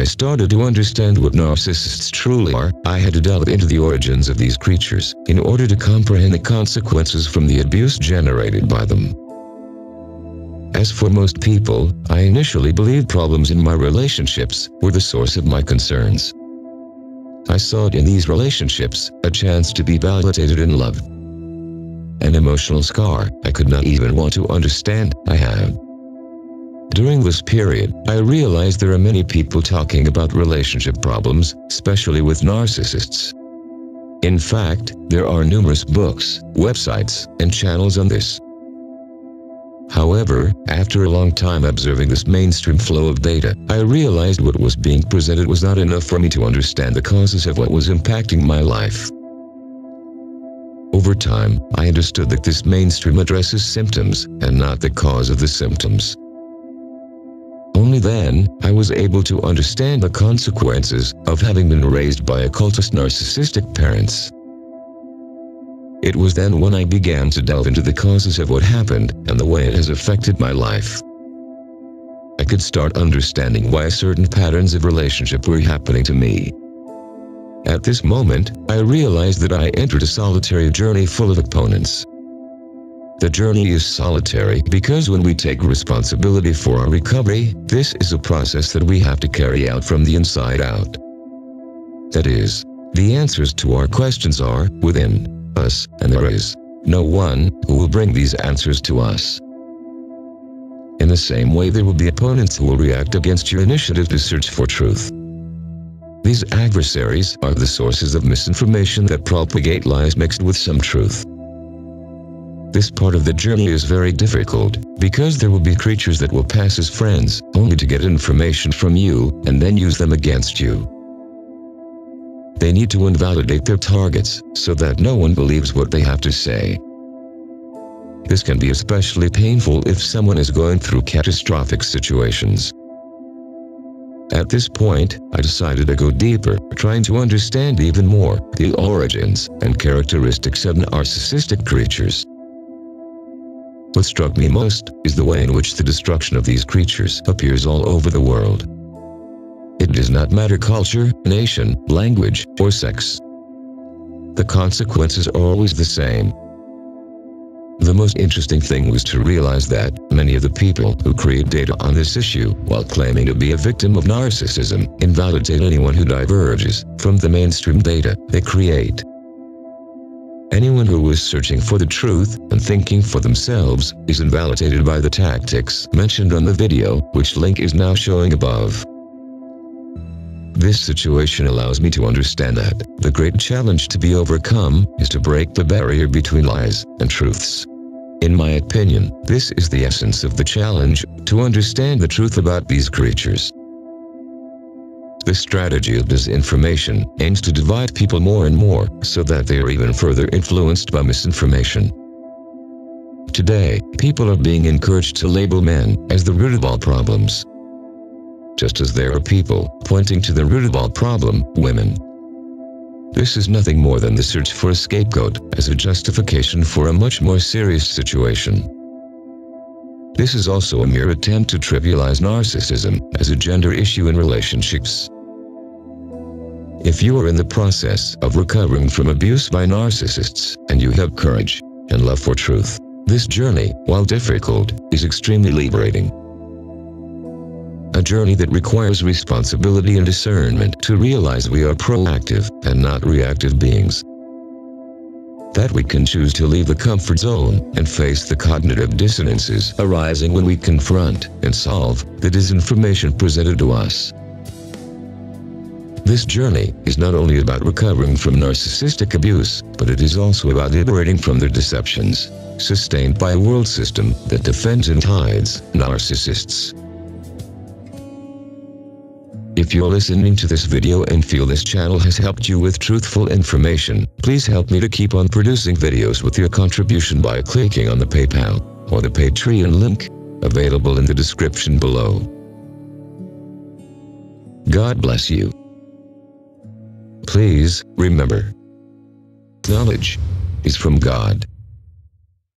I started to understand what narcissists truly are, I had to delve into the origins of these creatures in order to comprehend the consequences from the abuse generated by them. As for most people, I initially believed problems in my relationships were the source of my concerns. I saw in these relationships a chance to be validated and loved. An emotional scar I could not even want to understand I had. During this period, I realized there are many people talking about relationship problems, especially with narcissists. In fact, there are numerous books, websites, and channels on this. However, after a long time observing this mainstream flow of data, I realized what was being presented was not enough for me to understand the causes of what was impacting my life. Over time, I understood that this mainstream addresses symptoms and not the cause of the symptoms. Only then, I was able to understand the consequences of having been raised by occultist narcissistic parents. It was then when I began to delve into the causes of what happened and the way it has affected my life. I could start understanding why certain patterns of relationship were happening to me. At this moment, I realized that I entered a solitary journey full of opponents. The journey is solitary because when we take responsibility for our recovery, this is a process that we have to carry out from the inside out. That is, the answers to our questions are within us, and there is no one who will bring these answers to us. In the same way, there will be opponents who will react against your initiative to search for truth. These adversaries are the sources of misinformation that propagate lies mixed with some truth. This part of the journey is very difficult, because there will be creatures that will pass as friends, only to get information from you, and then use them against you. They need to invalidate their targets, so that no one believes what they have to say. This can be especially painful if someone is going through catastrophic situations. At this point, I decided to go deeper, trying to understand even more the origins and characteristics of narcissistic creatures. What struck me most is the way in which the destruction of these creatures appears all over the world. It does not matter culture, nation, language, or sex. The consequences are always the same. The most interesting thing was to realize that many of the people who create data on this issue, while claiming to be a victim of narcissism, invalidate anyone who diverges from the mainstream data they create. Anyone who is searching for the truth and thinking for themselves is invalidated by the tactics mentioned on the video, which link is now showing above. This situation allows me to understand that the great challenge to be overcome is to break the barrier between lies and truths. In my opinion, this is the essence of the challenge, to understand the truth about these creatures. The strategy of disinformation aims to divide people more and more, so that they are even further influenced by misinformation. Today, people are being encouraged to label men as the root of all problems. Just as there are people pointing to the root of all problem, women. This is nothing more than the search for a scapegoat as a justification for a much more serious situation. This is also a mere attempt to trivialize narcissism as a gender issue in relationships. If you are in the process of recovering from abuse by narcissists, and you have courage and love for truth, this journey, while difficult, is extremely liberating. A journey that requires responsibility and discernment to realize we are proactive and not reactive beings. That we can choose to leave the comfort zone and face the cognitive dissonances arising when we confront and solve the disinformation presented to us. This journey is not only about recovering from narcissistic abuse, but it is also about liberating from their deceptions, sustained by a world system that defends and hides narcissists. If you're listening to this video and feel this channel has helped you with truthful information, please help me to keep on producing videos with your contribution by clicking on the PayPal or the Patreon link, available in the description below. God bless you. Please remember, knowledge is from God.